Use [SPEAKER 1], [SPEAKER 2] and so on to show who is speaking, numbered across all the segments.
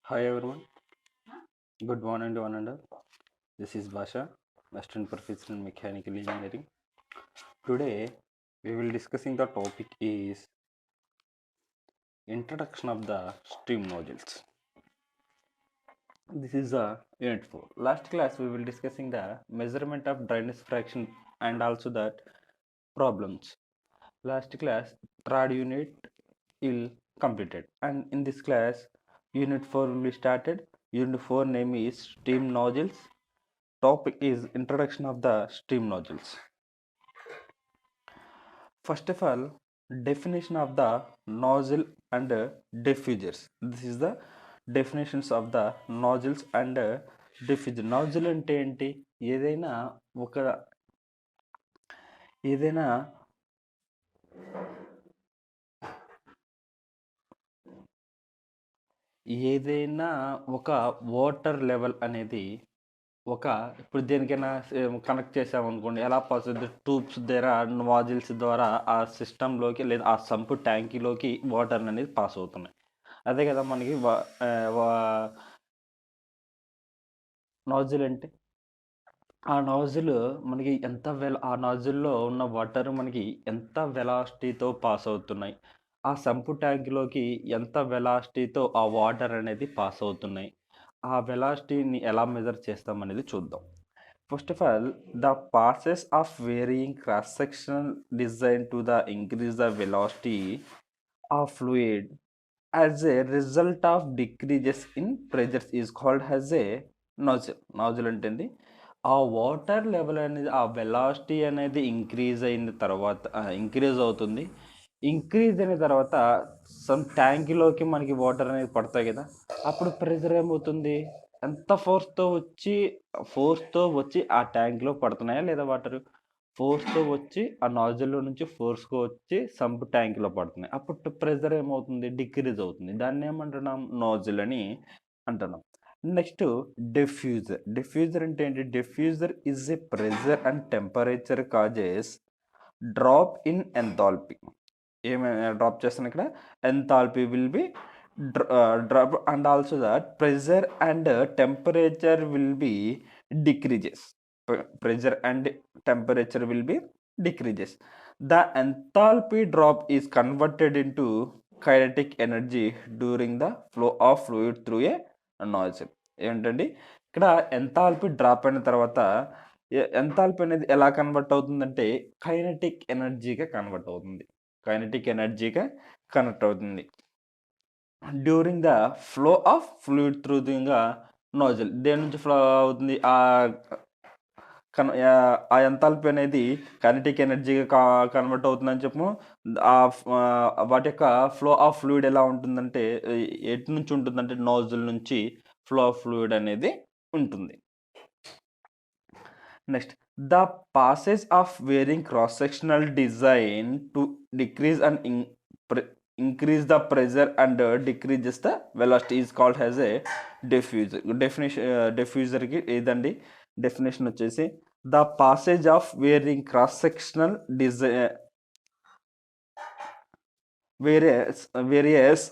[SPEAKER 1] Hi everyone, good morning to one and all. This is Basha, Assistant Professor in Mechanical Engineering. Today we will discussing the topic is introduction of the steam nodules. This is the unit 4. Last class we will discussing the measurement of dryness fraction and also that problems. Last class third unit will completed, and in this class unit 4 will be started. Unit 4 name is steam nodules. Topic is introduction of the steam nodules. First of all, definition of the nozzle and diffusers. This is the definitions of the nozzles and diffuser. Nozzle అంటే ఏంటి? ఏదైనా ఒక ఏదైనా ఏదైనా ఒక water level అనేది ఒక ఇప్పుడు దేనికైనా కనెక్ట్ చేసామనుకోండి, ఎలా పాస్ అవుతుంది? ట్యూబ్స్ ద్వారా, నాజిల్స్ ద్వారా ఆ సిస్టంలోకి లేదా ఆ సంపు ట్యాంకీలోకి వాటర్ అనేది పాస్ అవుతున్నాయి. అదే కదా మనకి నాజిల్ అంటే. ఆ నాజిల్ మనకి ఆ నాజిల్లో ఉన్న వాటర్ మనకి ఎంత వెలాసిటీతో పాస్ అవుతున్నాయి, ఆ సంపు ట్యాంక్లోకి ఎంత వెలాసిటీతో ఆ వాటర్ అనేది పాస్ అవుతున్నాయి, ఆ వెలాసిటీని ఎలా మెజర్ చేస్తాం అనేది చూద్దాం. First of all, the process of varying cross-sectional design to the increase the velocity of fluid as a result of decreases in pressures is called as a nozzle. Nozzle అంటే ఆ water level అనేది, ఆ velocity అనేది increase అయిన తర్వాత increase అవుతుంది. Increase అయిన తర్వాత సమ్ ట్యాంక్లోకి మనకి వాటర్ అనేది పడతాయి కదా, అప్పుడు ప్రెజర్ ఏమవుతుంది? ఎంత ఫోర్స్తో వచ్చి ఆ ట్యాంక్లో పడుతున్నాయా లేదా వాటర్? ఫోర్స్తో వచ్చి ఆ నాజిల్లో నుంచి ఫోర్స్గా వచ్చి సంప్ ట్యాంక్లో పడుతున్నాయి. అప్పుడు ప్రెజర్ ఏమవుతుంది? డిక్రీజ్ అవుతుంది. దాన్ని ఏమంటున్నాం? నాజిల్ అని అంటున్నాం. Next diffuser. డిఫ్యూజర్ అంటే ఏంటి? Diffuser is a pressure and temperature causes drop in enthalpy. ఏమైనా డ్రాప్ చేస్తాను ఇక్కడ? Enthalpy will be drop and also that pressure and temperature will be decreases. Pressure and temperature will be decreases. The enthalpy drop is converted into kinetic energy during the flow of fluid through a nozzle. ఏంటండి ఇక్కడ enthalpy drop అయిన తర్వాత enthalpy అనేది ఎలా convert అవుతుందంటే kinetic ఎనర్జీగా convert అవుతుంది. Kinetic ఎనర్జీగా కన్వర్ట్ అవుతుంది during the flow of fluid through the nozzle. దేని నుంచి ఫ్లో అవుతుంది? ఆ ఎంథాల్పీ అనేది కైనెటిక్ ఎనర్జీగా కన్వర్ట్ అవుతుందని చెప్పము. వాటి యొక్క ఫ్లో ఆఫ్ ఫ్లూయిడ్ ఎలా ఉంటుందంటే, ఎటు నుంచి ఉంటుందంటే నాజిల్ నుంచి ఫ్లో ఆఫ్ ఫ్లూయిడ్ అనేది ఉంటుంది. Next, the passes of wearing cross sectional design to decrease and increase the pressure and decreases the velocity is called as a diffuser. Diffuser కి ఏదండి డెఫినేషన్ వచ్చేసి the passage of varying cross sectional design various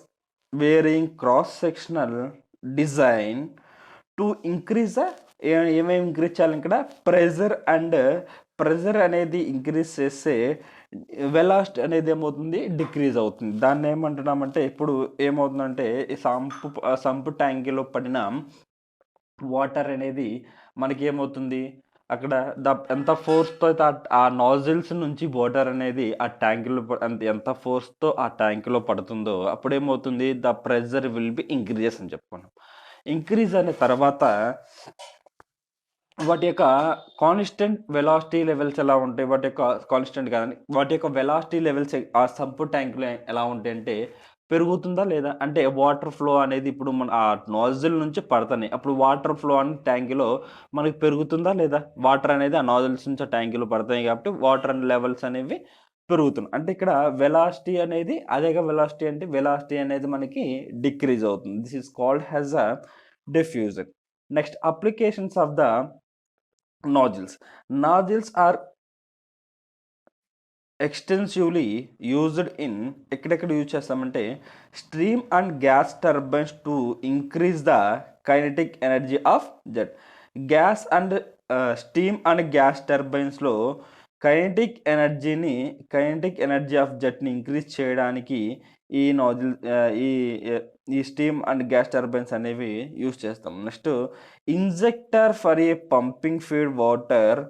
[SPEAKER 1] varying cross sectional design to increase the ఏమేమి increase చేయాలి ఇక్కడ? Pressure అనేది increase చేస్తే velocity అనేది ఏమవుతుంది? డిక్రీజ్ అవుతుంది. దాన్ని ఏమంటున్నామంటే, ఇప్పుడు ఏమవుతుందంటే సంపు ట్యాంకీలో పడిన వాటర్ అనేది మనకి ఏమవుతుంది? అక్కడ ఎంత ఫోర్స్తో ఆ నాజిల్స్ నుంచి వాటర్ అనేది ఆ ట్యాంకులో ఎంత ఫోర్స్తో ఆ ట్యాంకులో పడుతుందో అప్పుడు ఏమవుతుంది? The pressure will be increases అని చెప్పుకున్నాం. ఇంక్రీజ్ అయిన తర్వాత వాటి యొక్క కాన్స్టెంట్ వెలాసిటీ లెవెల్స్ ఎలా ఉంటాయి? వాటి యొక్క కాన్స్టెంట్ కాదండి, వాటి యొక్క వెలాసిటీ లెవెల్స్ ఆ సంపు ట్యాంకులో ఎలా ఉంటాయి అంటే, పెరుగుతుందా లేదా అంటే వాటర్ ఫ్లో అనేది ఇప్పుడు మన ఆ నాజిల్ నుంచి పడుతున్నాయి, అప్పుడు వాటర్ ఫ్లో అనే ట్యాంకులో మనకి పెరుగుతుందా లేదా? వాటర్ అనేది ఆ నాజిల్స్ నుంచి ఆ ట్యాంకులో పడతాయి కాబట్టి వాటర్ లెవెల్స్ అనేవి పెరుగుతున్నాయి. అంటే ఇక్కడ వెలాసిటీ అనేది అదేగా వెలాసిటీ అంటే వెలాసిటీ అనేది మనకి డిక్రీజ్ అవుతుంది. This is called as a diffuser. Next, applications of the nozzles. Nozzles are extensively used in ఎక్కడెక్కడ యూజ్ చేస్తామంటే stream and gas turbines to increase the kinetic energy of jet. Gas and steam and gas టర్బైన్స్లో kinetic energy of జెట్ని increase చేయడానికి ఈ nozzle ఈ ఈ steam and gas turbines అనేవి use చేస్తాం. Next injector for a pumping feed water,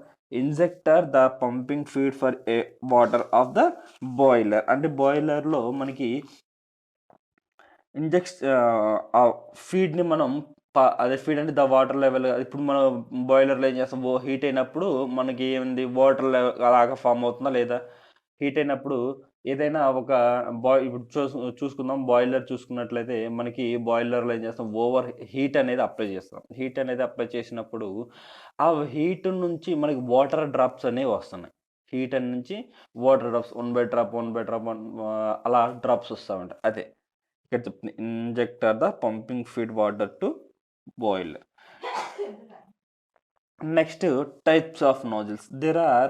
[SPEAKER 1] injector the pumping feed for A water of the boiler. అంటే బాయిలర్లో మనకి ఇంజెక్ట్ ఫీడ్ని మనం అదే ఫీడ్ అంటే ద వాటర్ లెవెల్. ఇప్పుడు మనం బాయిలర్లో ఏం చేస్తాం, హీట్ అయినప్పుడు మనకి ఏంది వాటర్ లెవెల్ అలాగా ఫామ్ అవుతుందా లేదా, హీట్ అయినప్పుడు ఏదైనా ఒక ఇప్పుడు చూసుకుందాం బాయిలర్ చూసుకున్నట్లయితే మనకి బాయిలర్లో ఏం చేస్తాం, ఓవర్ హీట్ అనేది అప్లై చేస్తాం. హీట్ అనేది అప్లై చేసినప్పుడు ఆ హీట్ నుంచి మనకి వాటర్ డ్రాప్స్ అనేవి వస్తున్నాయి. హీట్ నుంచి వాటర్ డ్రాప్స్ 1/drop అలా డ్రాప్స్ వస్తూ ఉంటాయి. అదే ఇక్కడ చెప్తుంది injector the pumping feed water to boiler. Next, types of nozzles. There are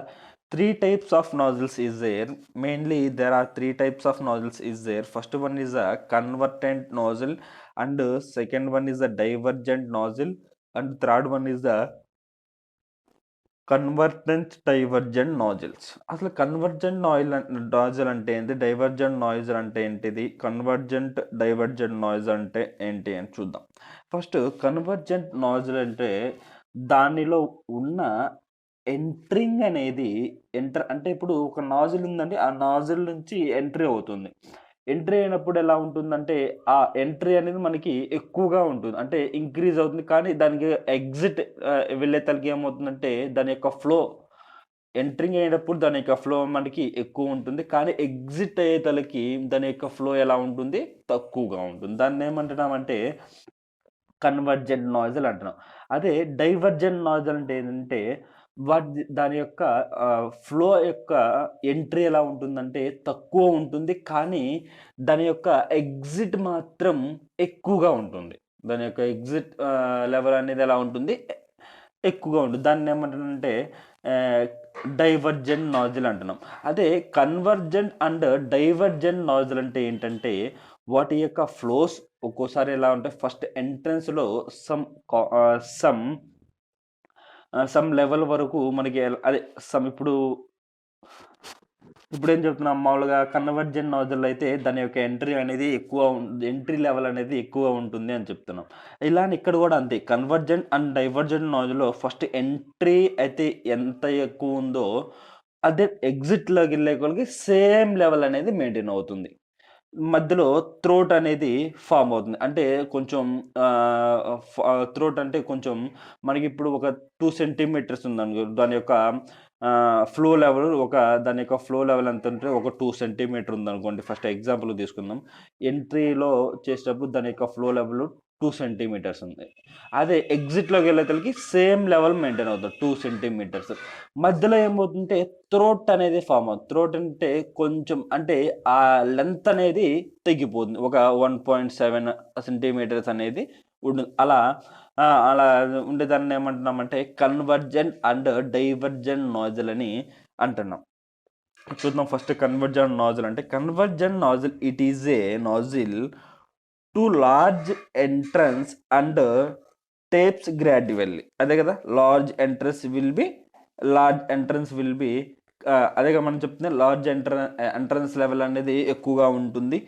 [SPEAKER 1] three types of nozzles is there. Mainly there are three types of nozzles is there. First one is a convertant nozzle, and second one is a divergent nozzle, and third one is the convergent divergent nozzles. అసలు convergent nozzle అంటే ఏంటి, divergent నాయిజర్ అంటే ఏంటిది, convergent divergent నాయిజ్ అంటే ఏంటి అని చూద్దాం. First convergent nozzle అంటే దానిలో ఉన్న ఎంట్రింగ్ అనేది అంటే ఇప్పుడు ఒక నాజిల్ ఉందండి, ఆ నాజిల్ నుంచి ఎంట్రీ అవుతుంది. ఎంట్రీ అయినప్పుడు ఎలా ఉంటుందంటే ఆ ఎంట్రీ అనేది మనకి ఎక్కువగా ఉంటుంది, అంటే ఇంక్రీజ్ అవుతుంది. కానీ దానికి ఎగ్జిట్ వెళ్ళే తలకి ఏమవుతుందంటే దాని యొక్క ఫ్లో, ఎంట్రింగ్ అయినప్పుడు దాని యొక్క ఫ్లో మనకి ఎక్కువ ఉంటుంది, కానీ ఎగ్జిట్ అయ్యే తలకి దాని యొక్క ఫ్లో ఎలా ఉంటుంది, తక్కువగా ఉంటుంది. దాన్ని ఏమంటున్నామంటే కన్వర్జెంట్ నాయిజల్ అంటున్నాం. అదే డైవర్జెంట్ నాయిజల్ అంటే ఏంటంటే దాని యొక్క ఫ్లో యొక్క ఎంట్రీ ఎలా ఉంటుందంటే తక్కువ ఉంటుంది, కానీ దాని యొక్క ఎగ్జిట్ మాత్రం ఎక్కువగా ఉంటుంది. దాని యొక్క ఎగ్జిట్ లెవెల్ అనేది ఎలా ఉంటుంది, ఎక్కువగా ఉంటుంది. దాన్ని ఏమంటారంటే డైవర్జెంట్ నాజిల్ అంటున్నాం. అదే కన్వర్జెంట్ అండ్ డైవర్జెంట్ నాజిల్ అంటే ఏంటంటే వాటి యొక్క ఫ్లోస్ ఒక్కోసారి ఎలా ఉంటాయి, ఫస్ట్ ఎంట్రన్స్లో సమ్ లెవెల్ వరకు మనకి అదే ఇప్పుడు ఏం చెప్తున్నాం, మామూలుగా కన్వర్జెంట్ నాజిల్ అయితే దాని యొక్క ఎంట్రీ లెవెల్ అనేది ఎక్కువ ఉంటుంది అని చెప్తున్నాం. ఇలానే ఇక్కడ కూడా అంతే, కన్వర్జెంట్ అండ్ డైవర్జెంట్ నాజిల్లో ఫస్ట్ ఎంట్రీ అయితే ఎంత ఎక్కువ ఉందో అదే ఎగ్జిట్లోకి వెళ్ళే కొలకి సేమ్ లెవెల్ అనేది మెయింటైన్ అవుతుంది. మధ్యలో థ్రోట్ అనేది ఫామ్ అవుతుంది. అంటే కొంచెం థ్రోట్ అంటే కొంచెం మనకి ఇప్పుడు ఒక 2 సెంటీమీటర్స్ ఉందనుకో, దాని యొక్క దాని యొక్క ఫ్లో లెవెల్ ఎంత ఉంటే ఒక 2 సెంటీమీటర్ ఉందనుకోండి. ఫస్ట్ ఎగ్జాంపుల్ తీసుకుందాం. ఎంట్రీలో చేసేటప్పుడు దాని యొక్క ఫ్లో లెవెల్ 2 సెంటీమీటర్స్ ఉంది. అదే ఎగ్జిట్లోకి వెళ్ళేతలకి సేమ్ లెవెల్ మెయింటైన్ అవుతుంది 2 సెంటీమీటర్స్. మధ్యలో ఏమవుతుంటే థ్రోట్ అనేది ఫామ్ అవుతుంది. థ్రోట్ అంటే కొంచెం అంటే ఆ లెంత్ అనేది తగ్గిపోతుంది, ఒక 1.7 సెంటీమీటర్స్ అనేది ఉంటుంది. అలా ఉండేదాన్ని ఏమంటున్నామంటే కన్వర్జెంట్ అండ్ డైవర్జెంట్ నాజిల్ అని అంటున్నాం. చూద్దాం ఫస్ట్ కన్వర్జెంట్ నాజిల్ అంటే, convergent nozzle it is a nozzle to large entrance and tapes gradually. అదే కదా, లార్జ్ ఎంట్రన్స్ విల్ బి అదేగా మనం చెప్తుంది, లార్జ్ ఎంట్రన్స్ లెవెల్ అనేది ఎక్కువగా ఉంటుంది.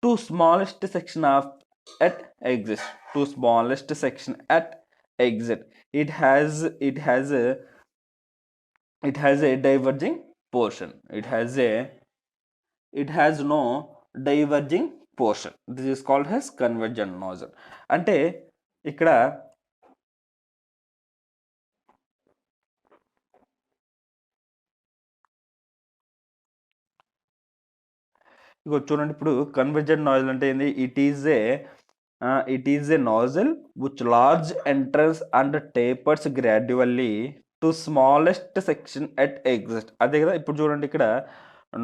[SPEAKER 1] To smallest section of at exit it has a diverging portion. It has no diverging portion. This is called as convergent nozzle. అంటే ఇక్కడ చూడండి, ఇప్పుడు కన్వర్జెంట్ నాజిల్ అంటే ఏంది, it is a nozzle which large entrance and tapers gradually to smallest section at exist. అదే కదా, ఇప్పుడు చూడండి ఇక్కడ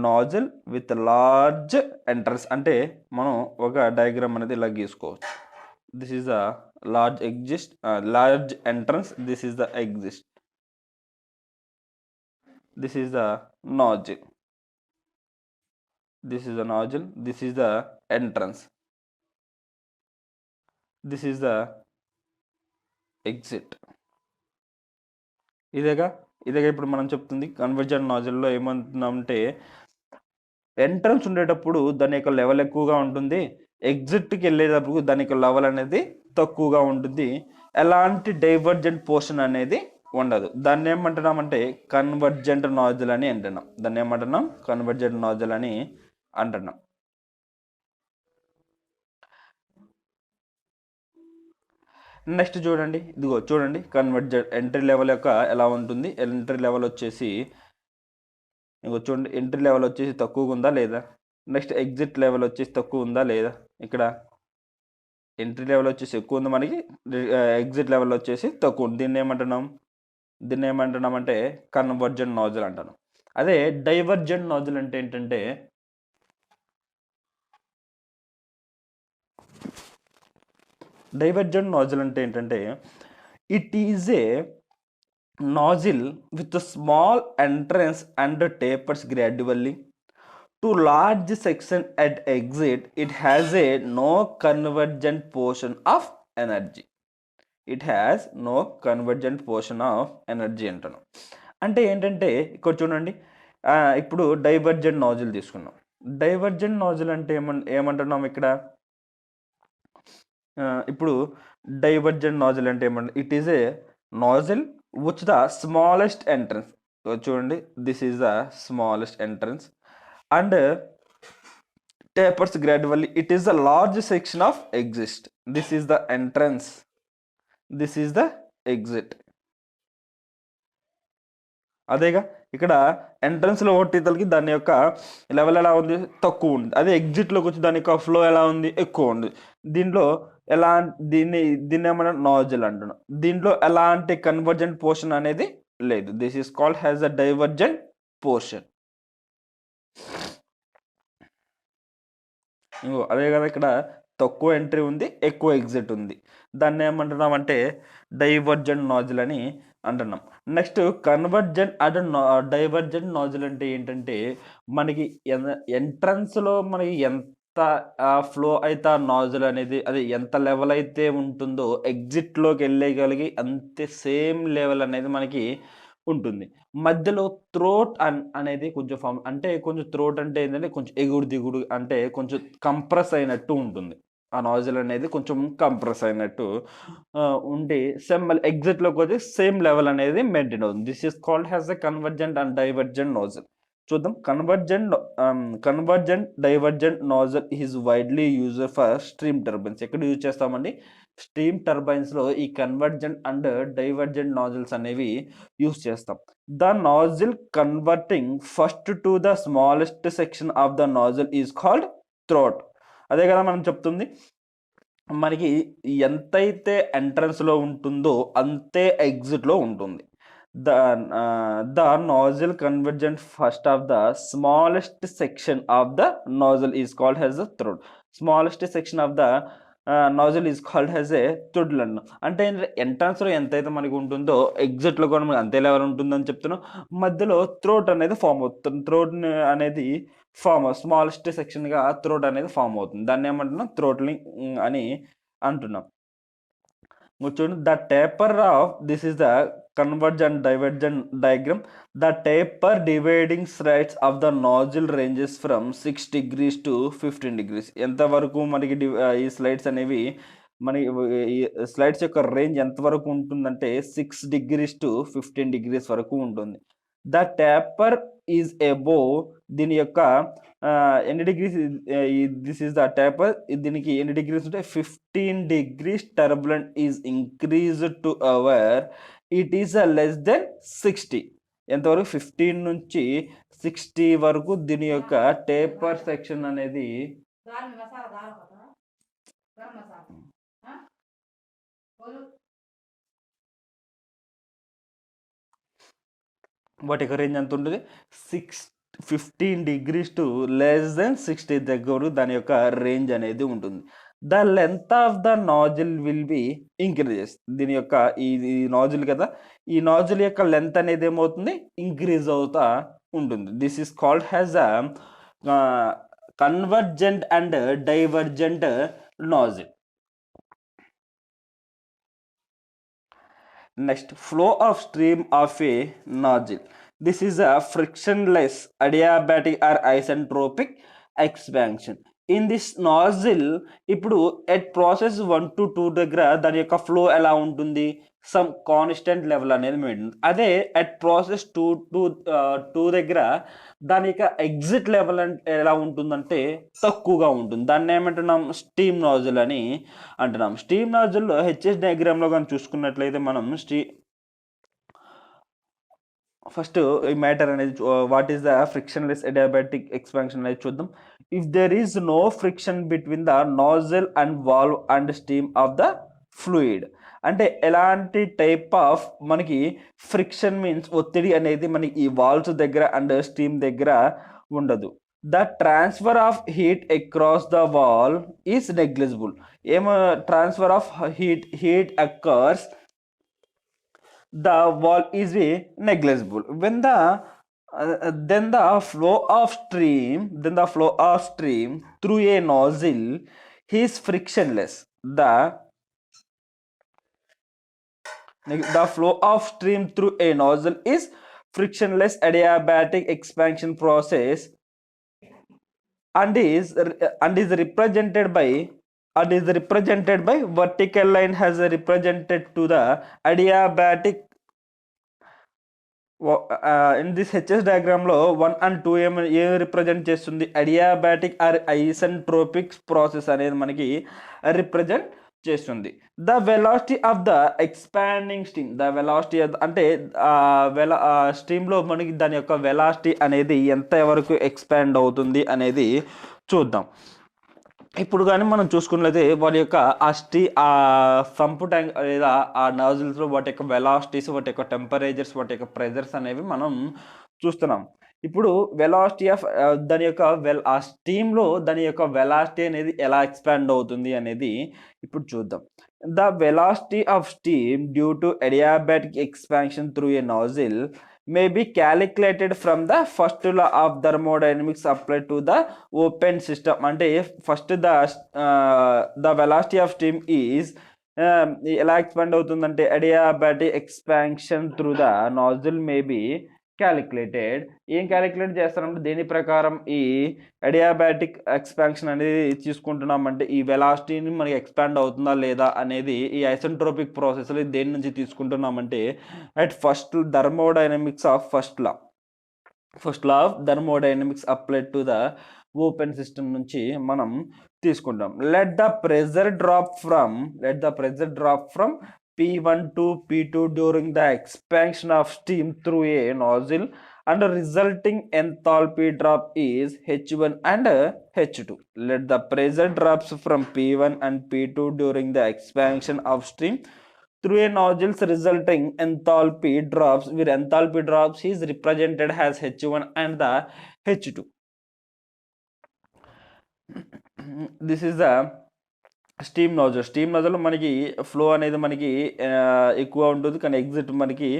[SPEAKER 1] నాజిల్ విత్ లార్జ్ ఎంట్రన్స్ అంటే మనం ఒక డయాగ్రామ్ అనేది ఇలా గీసుకోవచ్చు. This is the large entrance, this is the exist, this is the nozzle. This is the nozzle, this is the entrance, this is the exit. ఇదేగా ఇప్పుడు మనం చెప్తుంది కన్వర్జెంట్ నాజిల్లో ఏమంటున్నామంటే ఎంట్రన్స్ ఉండేటప్పుడు దాని యొక్క లెవెల్ ఎక్కువగా ఉంటుంది, ఎగ్జిట్కి వెళ్ళేటప్పుడు దాని యొక్క లెవెల్ అనేది తక్కువగా ఉంటుంది, ఎలాంటి డైవర్జెంట్ పోర్షన్ అనేది ఉండదు. దాన్ని ఏమంటున్నామంటే కన్వర్జెంట్ నాజిల్ అని అంటున్నాం. దాన్ని ఏమంటున్నాం కన్వర్జెంట్ నాజిల్ అని అంటున్నాం. నెక్స్ట్ చూడండి, ఇదిగో చూడండి కన్వర్జెంట్ ఎంట్రీ లెవెల్ యొక్క ఎలా ఉంటుంది. ఎంట్రీ లెవెల్ వచ్చేసి ఇదిగో చూడండి, ఎంట్రీ లెవెల్ వచ్చేసి తక్కువగా ఉందా లేదా. నెక్స్ట్ ఎగ్జిట్ లెవెల్ వచ్చేసి తక్కువ ఉందా లేదా. ఇక్కడ ఎంట్రీ లెవెల్ వచ్చేసి ఎక్కువ ఉంది మనకి, ఎగ్జిట్ లెవెల్ వచ్చేసి తక్కువ ఉంది. దీన్ని ఏమంటున్నాం అంటే కన్వర్జెంట్ నాజిల్ అంటాను. అదే డైవర్జెంట్ నాజిల్ అంటే ఏంటంటే it is A nozzle with a small entrance and tapers gradually to large section at exit. It has a no convergent portion of energy. అంటాను. అంటే ఏంటంటే ఇక్కడ చూడండి, ఇప్పుడు డైవర్జెంట్ నాజిల్ తీసుకున్నాం. డైవర్జెంట్ నాజిల్ అంటే ఏమంటున్నాం ఇక్కడ. ఇప్పుడు డైవర్జెంట్ నాజిల్ అంటే it is a nozzle which the smallest entrance, చూడండి this is the smallest entrance and tapers gradually. It is a large section of exit. This is the entrance, this is the exit. అదేగా ఇక్కడ ఎంట్రన్స్లో ఓటీతలకి దాని యొక్క level ఎలా ఉంది, తక్కువ ఉంది. అదే ఎగ్జిట్లోకి వచ్చి దాని యొక్క ఫ్లో ఎలా ఉంది, ఎక్కువ ఉంది. దీంట్లో దీన్ని ఏమన్నా నాజిల్ అంటున్నాం. దీంట్లో ఎలాంటి కన్వర్జెంట్ పోర్షన్ అనేది లేదు. This is called as a divergent portion. అదే కదా ఇక్కడ తక్కువ ఎంట్రీ ఉంది, ఎక్కువ ఎగ్జిట్ ఉంది. దాన్ని ఏమంటున్నాం అంటే డైవర్జెంట్ నాజిల్ అని అంటున్నాం. నెక్స్ట్ కన్వర్జెంట్ డైవర్జెంట్ నాజిల్ అంటే ఏంటంటే మనకి ఎంట్రన్స్లో మనకి ఎంత ఫ్లో అయితే ఆ నాజిల్ అనేది అది ఎంత లెవెల్ అయితే ఉంటుందో ఎగ్జిట్లోకి వెళ్ళగలిగి అంతే సేమ్ లెవెల్ అనేది మనకి ఉంటుంది. మధ్యలో థ్రోట్ అనేది కొంచెం ఫామ్ అంటే కొంచెం థ్రోట్ అంటే ఏంటంటే కొంచెం ఎగుడు దిగుడు అంటే కొంచెం కంప్రెస్ అయినట్టు ఉంటుంది. ఆ నాజిల్ అనేది కొంచెం కంప్రెస్ అయినట్టు ఉండి ఎగ్జిట్లోకి వచ్చి సేమ్ లెవెల్ అనేది మెయింటైన్ అవుతుంది. This is called as a convergent and divergent nozzle. చూద్దాం. Convergent divergent nozzle is widely used for stream turbines. ఎక్కడ యూజ్ చేస్తామండి, స్ట్రీమ్ టర్బైన్స్లో ఈ కన్వర్జెంట్ అండ్ డైవర్జెంట్ నాజిల్స్ అనేవి యూజ్ చేస్తాం. The nozzle converting first to the smallest section of the nozzle is called throat. అదే కదా మనం చెప్తుంది, మనకి ఎంతైతే ఎంట్రన్స్లో ఉంటుందో అంతే ఎగ్జిట్లో ఉంటుంది. The nozzle convergent first of the smallest section of the nozzle is called as a throat. Smallest section of the nozzle is called as a throat. అంటే ఎంట్రన్స్లో ఎంతైతే మనకి ఉంటుందో ఎగ్జిట్లో కూడా మనకి అంతే లెవెల్ ఉంటుందని చెప్తున్నాం. మధ్యలో థ్రోట్ అనేది ఫామ్ అవుతుంది. థ్రోట్ అనేది స్మాలెస్ట్ సెక్షన్గా థ్రోట్ అనేది ఫామ్ అవుతుంది. దాన్ని ఏమంటున్నాం థ్రోట్లింగ్ అని అంటున్నాం. చూడండి, the taper of this is the convergent divergent diagram. The taper dividing sides of the nozzle ranges from 6 degrees to 15 degrees. ఎంత వరకు మనకి ఈ స్లైడ్స్ అనేవి మనకి ఈ స్లైడ్స్ యొక్క రేంజ్ ఎంతవరకు ఉంటుందంటే 6 degrees to 15 degrees వరకు ఉంటుంది. ద టేపర్ ఈజ్ అబోవ్, దీని యొక్క ఎన్ని degrees, this is the taper, దీనికి ఎన్ని డిగ్రీస్ ఉంటాయి 15 degrees. Turbulent is increased to our it is less than 60. ఎంతవరకు 15 నుంచి 60 వరకు దీని యొక్క టేపర్ సెక్షన్ అనేది వాటి యొక్క రేంజ్ ఎంత ఉంటుంది 15 degrees టు లెస్ దెన్ 60 దగ్గర దాని యొక్క రేంజ్ అనేది ఉంటుంది. The length of the nozzle will be increases. దీని యొక్క ఈ నాజిల్ కదా, ఈ నాజిల్ యొక్క లెంత్ అనేది ఏమవుతుంది ఇంక్రీజ్ అవుతా ఉంటుంది. This is called has convergent and divergent nozzle. Next, flow of stream of a nozzle. This is a frictionless adiabatic or isentropic expansion. In this nozzle, ఇప్పుడు at process 1 to 2 దగ్గర దాని యొక్క flow ఎలా ఉంటుంది, some constant level అనేది maintain. అదే at process 2 దగ్గర దాని యొక్క ఎగ్జిట్ లెవెల్ ఎలా ఉంటుందంటే తక్కువగా ఉంటుంది. దాన్ని ఏమంటున్నాం, స్టీమ్ నాజిల్ అని అంటున్నాం. స్టీమ్ నాజిల్లో హెచ్ఎస్ డయాగ్రామ్లో కానీ చూసుకున్నట్లయితే మనం ఫస్ట్ ఈ మ్యాటర్ అనేది what is the frictionless adiabatic expansion అనేది చూద్దాం. If there is no friction between the nozzle and valve and steam of the fluid, అంటే ఎలాంటి టైప్ ఆఫ్ మనకి ఫ్రిక్షన్ మీన్స్ ఒత్తిడి అనేది మనకి ఈ వాల్వ్స్ దగ్గర అండ్ స్టీమ్ దగ్గర ఉండదు. The transfer of heat across the wall is negligible. ఏమో transfer of heat occurs, the wall is negligible when then the flow of stream through a nozzle is frictionless. The flow of stream through a nozzle is frictionless adiabatic expansion process and is represented by vertical line has represented to the adiabatic. In this HS diagram లో 1 and 2 ఏం represent చేస్తుంది, adiabatic are isentropic process అనేది మనకి represent చేస్తుంది. The velocity of the expanding steam, the velocity అంటే స్టీమ్లో మనకి దాని యొక్క వెలాసిటీ అనేది ఎంత వరకు ఎక్స్పాండ్ అవుతుంది అనేది చూద్దాం. ఇప్పుడు కానీ మనం చూసుకున్నట్లయితే వాటి యొక్క ఆ సంపు ట్యాంక్ లేదా ఆ నాజిల్స్లో వాటి యొక్క వెలాసిటీస్, వాటి యొక్క టెంపరేచర్స్, వాటి యొక్క ప్రెజర్స్ అనేవి మనం చూస్తున్నాం. ఇప్పుడు వెలాసిటీ ఆఫ్ దాని యొక్క ఆ స్టీమ్లో దాని యొక్క వెలాసిటీ అనేది ఎలా ఎక్స్పాండ్ అవుతుంది అనేది ఇప్పుడు చూద్దాం. The velocity of steam due to adiabatic expansion through a nozzle may be calculated from the first law of thermodynamics applied to the open system. అంటే first the velocity of steam is ఎలా expand అవుతుందంటే adiabatic expansion through the nozzle may be calculated. ఏం calculate చేస్తారంటే దేని ప్రకారం ఈ adiabatic expansion అనేది తీసుకుంటున్నామంటే ఈ వెలాసిటీని మనకి ఎక్స్పాండ్ అవుతుందా లేదా అనేది ఈ ఐసెంట్రోపిక్ ప్రాసెస్లో దేని నుంచి తీసుకుంటున్నామంటే at first thermodynamics of first law of thermodynamics applied to the open system నుంచి మనం తీసుకుంటాం. Let the pressure drop from P1 to P2 during the expansion of steam through a nozzle and resulting enthalpy drop is H1 and H2. Let the pressure drops from P1 and P2 during the expansion of steam through a nozzle resulting enthalpy drops, where enthalpy drops is represented as H1 and the H2. This is the steam nozzle మనకి flow అనేది మనకి ఎక్కువ ఉంటుంది, కానీ exit మనకి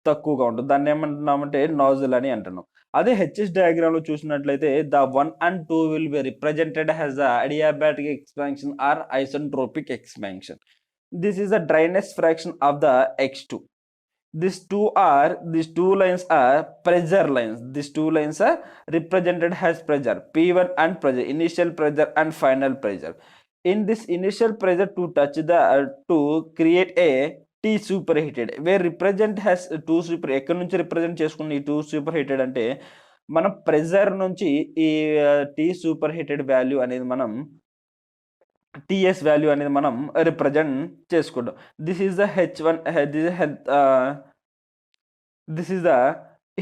[SPEAKER 1] తక్కువగా ఉంటుంది. దాన్ని ఏమంటున్నామంటే నాజిల్ అని అంటున్నాం. అదే హెచ్ఎస్ డయాగ్రామ్ లో చూసినట్లయితే the 1 and 2 will be represented as the adiabatic expansion or isentropic expansion. This is the dryness fraction of the X2. These two lines are pressure lines. These two lines are represented as pressure P1 and pressure, initial pressure and final pressure. In this initial pressure to create a T superheated, where represent has 2 super, ఎక్కడి నుంచి represent చేసుకున్న ఈ 2 superheated అంటే మనం pressure నుంచి ఈ T superheated value అనేది మనం TS వాల్యూ అనేది మనం రిప్రజెంట్ చేసుకుంటాం. This is the H1, this is the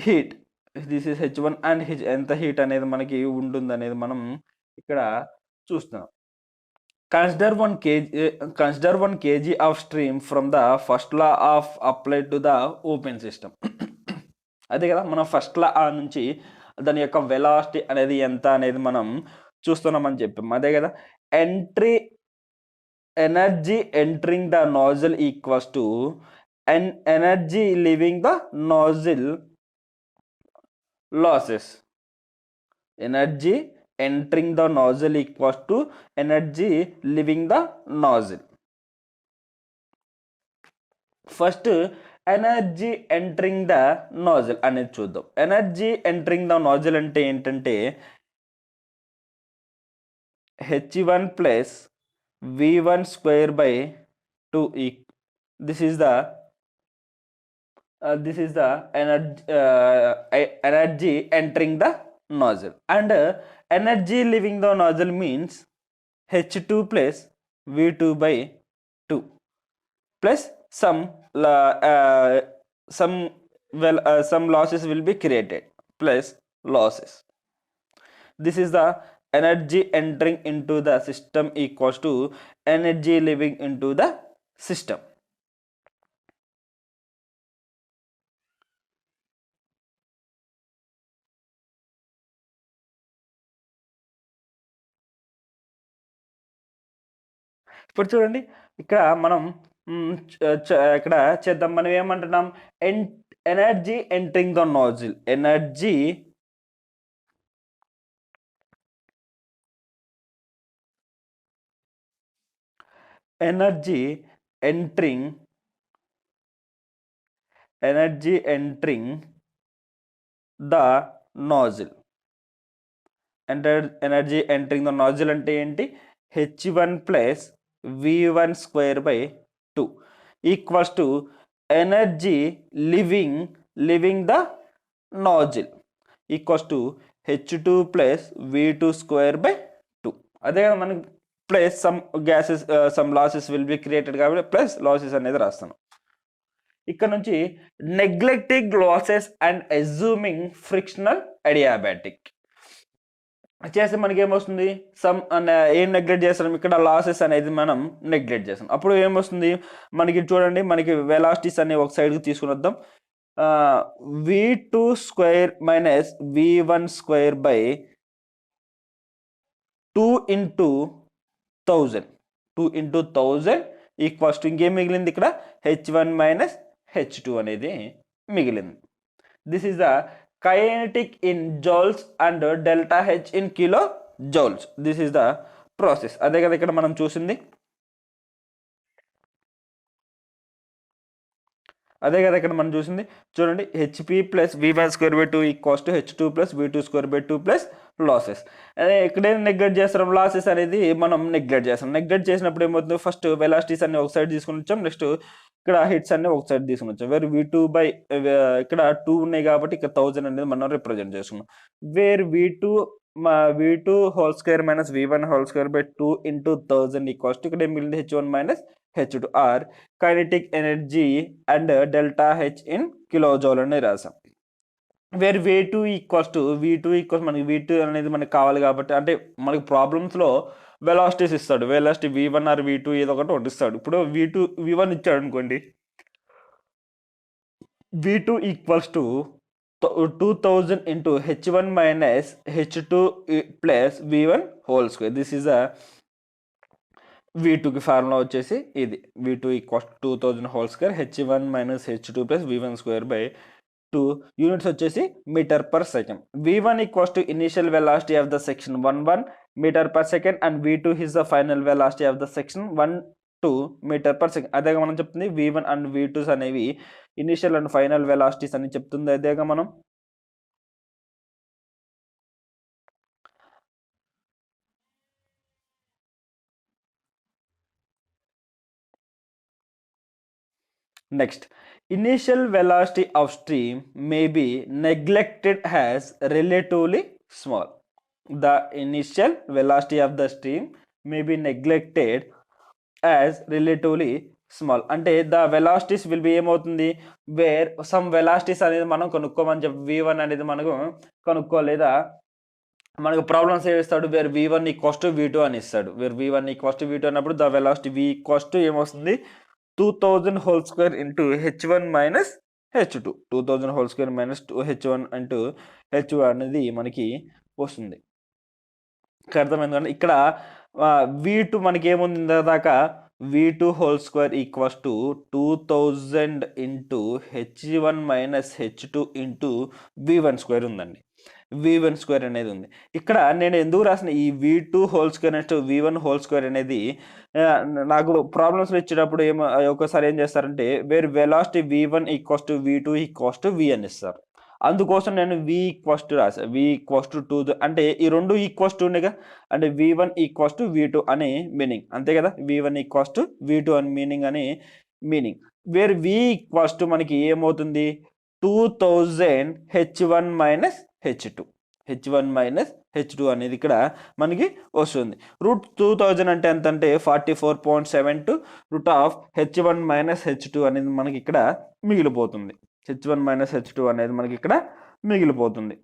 [SPEAKER 1] heat, this is H1 and ఎంత హీట్ అనేది మనకి ఉంటుంది అనేది మనం ఇక్కడ చూస్తున్నాం. Consider 1 kg of stream from the first law of applied to the open system. అదే కదా మనం ఫస్ట్ లా నుంచి దాని యొక్క వెలాసిటీ అనేది ఎంత అనేది మనం చూస్తున్నామని చెప్పాం. అదే కదా energy entering the nozzle equals to energy leaving the nozzle losses. Energy entering the nozzle equals to energy leaving the nozzle. First energy entering the nozzle అనేది చూద్దాం. ఎనర్జీ ఎంటరింగ్ ద నాజిల్ అంటే ఏంటంటే h1 plus v1 square by 2 this is the energy entering the nozzle, and energy leaving the nozzle means h2 plus v2 by 2 plus some losses will be created, plus losses. This is the energy entering into the system equals to energy leaving into the system. ఇప్పుడు చూడండి, ఇక్కడ మనం ఇక్కడ చేద్దాం. మనం ఏమంటున్నాం, energy entering the nozzle, energy entering the nozzle. Energy entering the nozzle అంటే ఏంటి, h1 plus v1 square by 2 equals to energy leaving the nozzle equals to h2 plus v2 square by 2. అదే కదా మనకి plus some losses will be created కాబట్టి plus losses అనేది రాస్తాను. ఇక్కడ నుంచి neglecting losses and assuming frictional adiabatic చేస్తే మనకి ఏమొస్తుంది, ఏం నెగ్లెక్ట్ చేస్తాం, ఇక్కడ లాసెస్ అనేది మనం నెగ్లెక్ట్ చేస్తాం. అప్పుడు ఏమొస్తుంది మనకి, చూడండి, మనకి వెలాసిటీస్ అనే ఒక సైడ్కి తీసుకుని వద్దాం. v2 square minus v1 square by 2 into 1000 equals to ఇంకేం మిగిలింది, ఇక్కడ h1 మైనస్ h2 అనేది మిగిలింది. This is the kinetic in joules and delta H in kilojoules. This is the process. అదే కదా ఇక్కడ మనం చూసింది. చూడండి, hp plus v1 square by 2 equals to h2 plus v2 square by 2 plus losses. అదే ఇక్కడేం నెగ్లెక్ట్ చేస్తాం, లాసెస్ అనేది మనం నెగ్లెక్ట్ చేస్తాం. నెగ్లెక్ట్ చేసినప్పుడు ఏమవుతుంది, ఫస్ట్ వెలాసిటీస్ అన్ని ఒక సైడ్ తీసుకుని వచ్చాం, నెక్స్ట్ ఇక్కడ హిట్స్ అన్ని ఒక సైడ్ తీసుకుని వచ్చాం. వేర్ v2 బై ఇక్కడ 2 ఉన్నాయి కాబట్టి ఇక్కడ 1000 అనేది మనం రిప్రజెంట్ చేసుకున్నాం. Where v2 whole square minus v1 whole square by 2 into 1000 equals to ఇక్కడ ఏం మిగిలింది, h1 minus h2 or kinetic energy and delta H in kilojoule అనేది రాసాం. వేర్ v2 ఈక్వల్స్ మనకి v2 అనేది మనకి కావాలి కాబట్టి, అంటే మనకి ప్రాబ్లమ్స్లో వెలాసిటీస్ ఇస్తాడు, వెలాసిటీ v1 ఆర్ v2 ఏదో ఒకటి ఇస్తాడు. ఇప్పుడు v1 ఇచ్చాడు అనుకోండి, v2 equals to 2000 into h1 minus h2 plus v1 whole square. This is a v2 కి ఫార్ములా వచ్చేసి ఇది, v2 equals 2000 whole square h1 minus h2 plus v1 square by 2. Units వచ్చేసి meter per second. v1 equals to initial velocity of the section 11 meter per second and v2 is the final velocity of the section 12 meter per second. అదేగా మనం చెప్తుంది, v1 and v2s అనేవి initial and final velocities అని చెప్తుంది. అదేగా మనం next, initial velocity of stream may be neglected as relatively small. The initial velocity of the stream may be neglected as relatively small. అంటే the velocities will be ఏమవుతుంది, where some velocities అనేది మనం కనుక్కోమని చెప్పి v1 అనేది మనకు కనుక్కోలేదా, మనకు ప్రాబ్లమ్స్ ఏమిస్తాడు, where v1 equals to v2 అని ఇస్తాడు. Where v1 equals to v2 అన్నప్పుడు the velocity v equals to ఏమొస్తుంది, 2000 whole square into h1 minus h2. 2000 whole square minus h1 into h2 అనేది మనకి వస్తుంది. అర్థమైంది. ఇక్కడ v2 మనకి ఏముంది దాకా, v2 whole square equals to 2000 into h1 minus h2 into v1 square ఉందండి. v1 స్క్వేర్ అనేది ఉంది. ఇక్కడ నేను ఎందుకు రాసిన ఈ v2 whole square next v1 whole square అనేది నాకు ప్రాబ్లమ్స్లో ఇచ్చేటప్పుడు ఒకసారి ఏం చేస్తారంటే where velocity v1 equals to v2 equals to v అని ఇస్తారు. అందుకోసం నేను v ఈక్వల్స్ టు రాసా. v ఈక్వల్స్ టు 2 అంటే ఈ రెండు ఈక్వల్స్ టు ఉండేగా, అంటే v1 ఈక్వల్స్ టు v2 అని మీనింగ్, అంతే కదా. v1 ఈక్వల్స్ టు v2 అని meaning where v equals to మనకి ఏమవుతుంది 2000 h1 మైనస్ h2 అనేది ఇక్కడ మనకి వస్తుంది. రూట్ 2000 అంటే ఎంత అంటే 44.72 root of h1 minus h2 అనేది మనకి ఇక్కడ మిగిలిపోతుంది. h1 మైనస్ h2 అనేది మనకి ఇక్కడ మిగిలిపోతుంది.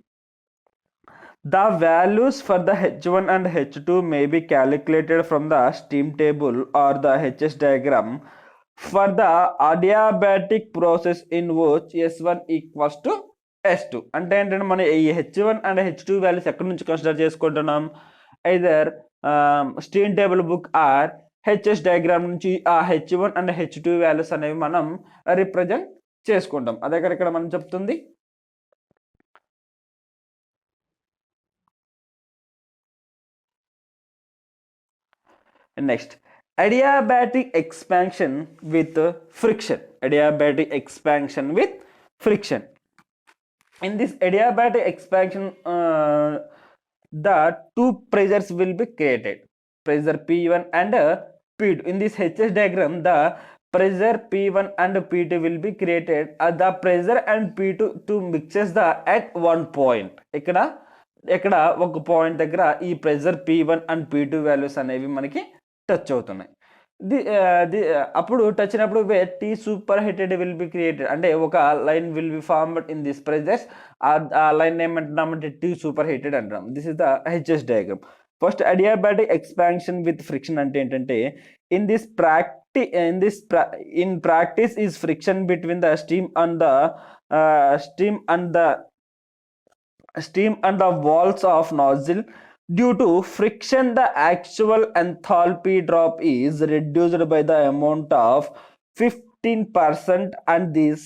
[SPEAKER 1] The values for the h1 and h2 may be calculated from the steam table or the HS diagram for the adiabatic process in which S1 equals to S2. అంటే ఏంటంటే మనం ఈ h1 and h2 values ఎక్కడి నుంచి consider చేసుకుంటున్నాం, either steam table book or HS diagram నుంచి ఆ h1 and h2 values అనేవి మనం రిప్రజెంట్ చేసుకుంటాం. అదే ఇక్కడ మనం చెప్తుంది. Next adiabatic expansion with friction. In this adiabatic expansion, the two pressures will be created, pressure P1 and P2. In this HS diagram, the pressure P1 and P2 will be created. The pressure and P2 mixes at one point. ఇక్కడ ఒక point దగ్గర ఈ pressure P1 and P2 values అనేవి మనకి touch అవుతున్నాయి. అప్పుడు touch అయినప్పుడు T superheated will be created, అంటే ఒక line will be formed in this pressures. ఆ లైన్ ఏమంటున్నామంటే టీ సూపర్ హీటెడ్ అంటున్నాం. This is the HS diagram. First adiabatic expansion with friction అంటే ఏంటంటే in practice is friction between the steam and the walls of nozzle. Due to friction, the actual enthalpy drop is reduced by the amount of 15%, and this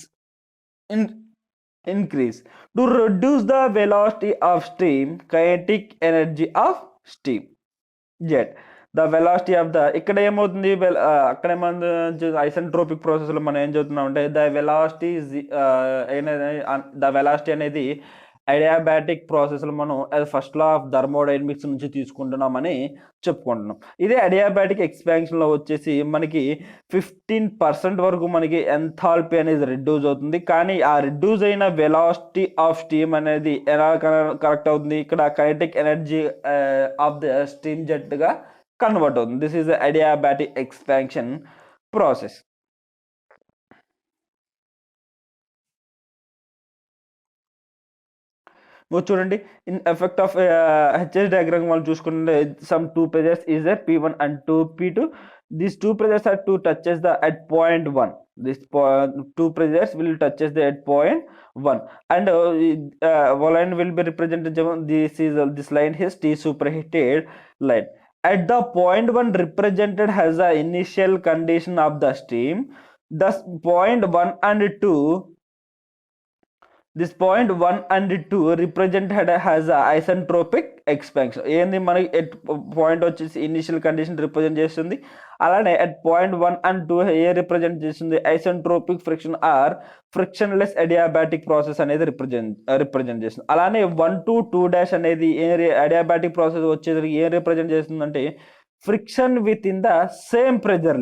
[SPEAKER 1] increase to reduce the velocity of steam, kinetic energy of steam jet. The velocity of the ఇక్కడ ఏమవుతుంది, అక్కడ ఏమవుతుంది isentropic ప్రాసెస్లో మనం ఏం చదువుతున్నాం అంటే the velocity అనేది అడియాబాటిక్ ప్రాసెస్లో మనం ఫస్ట్ లా ఆఫ్ థర్మోడైనమిక్స్ నుంచి తీసుకుంటున్నామని చెప్పుకుంటున్నాం. ఇదే అడియాబాటిక్ ఎక్స్పాన్షన్లో వచ్చేసి మనకి 15% వరకు మనకి ఎంథాల్పీ అనేది రెడ్యూస్ అవుతుంది. కానీ ఆ రెడ్యూస్ అయిన వెలాసిటీ ఆఫ్ స్టీమ్ అనేది ఎలా కరెక్ట్ అవుతుంది, ఇక్కడ kinetic energy of the steam జెట్గా కన్వర్ట్ అవుతుంది. This is the adiabatic expansion process. చూడండి, in effect of HS diagram వాళ్ళు చూసుకుంటే some two pressures is the P1 and P2. These two pressures are to touches at point 1. This two pressures will touches at point 1, and one line will be represented. This line is T superheated line. At the point 1 represented has the initial condition of the steam. Thus point 1 and 2. This point 1 and 2 represented has a isentropic expansion. ఏంది మనకి at point వచ్చేసి initial condition represent చేస్తుంది. అలానే అట్ పాయింట్ 1 and 2 ఏ represent చేస్తుంది, isentropic friction or frictionless adiabatic process అనేది రిప్రజెంట్ చేస్తుంది. అలానే 1 to 2' అనేది అడియాబాటిక్ ప్రాసెస్ వచ్చేది ఏం రిప్రజెంట్ చేస్తుందంటే friction with in the same pressure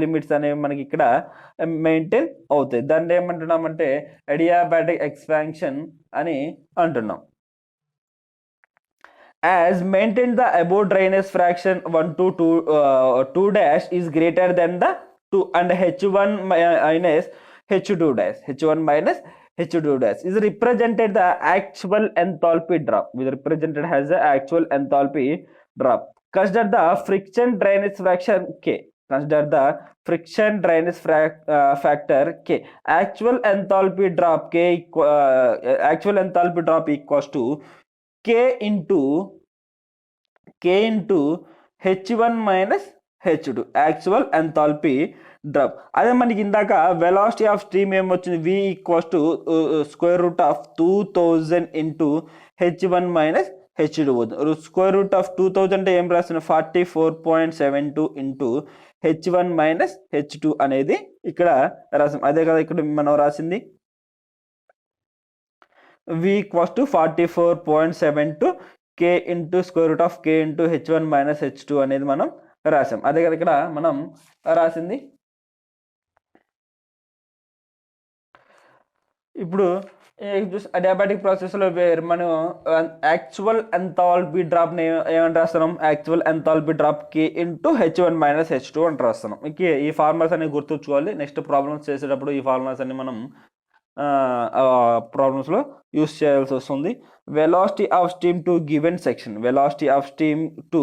[SPEAKER 1] limits. అనేవి మనకి ఇక్కడ మెయింటైన్ అవుతాయి. దాన్ని ఏమంటున్నామంటే అడియాబాటిక్ ఎక్స్పాన్షన్ అని అంటున్నాం. As maintained, the above drainage fraction 1 to 2' is greater than the 2, and H1 minus H2' is represented the actual enthalpy drop. Represented as the actual enthalpy drop. Consider the friction drainage fraction K. Factor K. Actual enthalpy drop equals to K into H1 minus H2 actual enthalpy drop. అదే మనకి ఇందాక velocity of stream ఏమొచ్చింది, V equals to square root of 2000 into H1 minus H2 అవుతుంది. Square root of 2000 అంటే ఏం రాస్తున్నా 44.72 into H1 minus H2 అనేది ఇక్కడ రాసాం. అదే కదా ఇక్కడ మనం రాసింది. V equals to 44.72 K into square root of K into H1 minus H2 అనేది మనం రాసాం. అదే కదా ఇక్కడ మనం రాసింది. ఇప్పుడు అడియాబాటిక్ ప్రాసెస్లో మనం యాక్చువల్ ఎంథాల్పీ డ్రాప్ని ఏమని రాస్తున్నాం, actual enthalpy drop K into H1 minus H2 అని రాస్తున్నాం. ఈ ఫార్ములాస్ అనేవి గుర్తుంచుకోవాలి. నెక్స్ట్ ప్రాబ్లమ్స్ చేసేటప్పుడు ఈ ఫార్ములాస్ అన్ని మనం ప్రాబ్లమ్స్లో యూస్ చేయాల్సి వస్తుంది. Velocity of steam to given section, velocity of steam to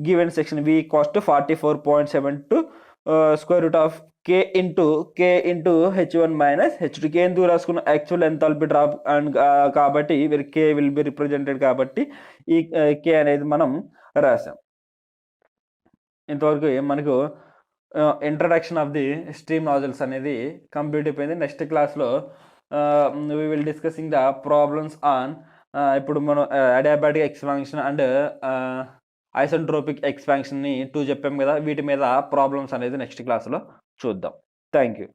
[SPEAKER 1] given section V equals to 44.72 square root of K into H1 minus H2. K ఎందుకు రాసుకున్న యాక్చువల్ ఎంథాల్పీ డ్రాప్ అండ్ కాబట్టి K will be represented కాబట్టి ఈ K అనేది మనం రాసాం. ఇంతవరకు మనకు introduction of the stream nozzles అనేది కంప్లీట్ అయిపోయింది. నెక్స్ట్ క్లాస్లో we will discussing the problems on ఇప్పుడు మనం అడియాబాటిక్ ఎక్స్పాన్షన్ అండ్ ఐసెంట్రోపిక్ ఎక్స్పాన్షన్ని 2 చెప్పాం కదా, వీటి మీద ప్రాబ్లమ్స్ అనేది నెక్స్ట్ క్లాస్లో చూద్దాం. Thank you.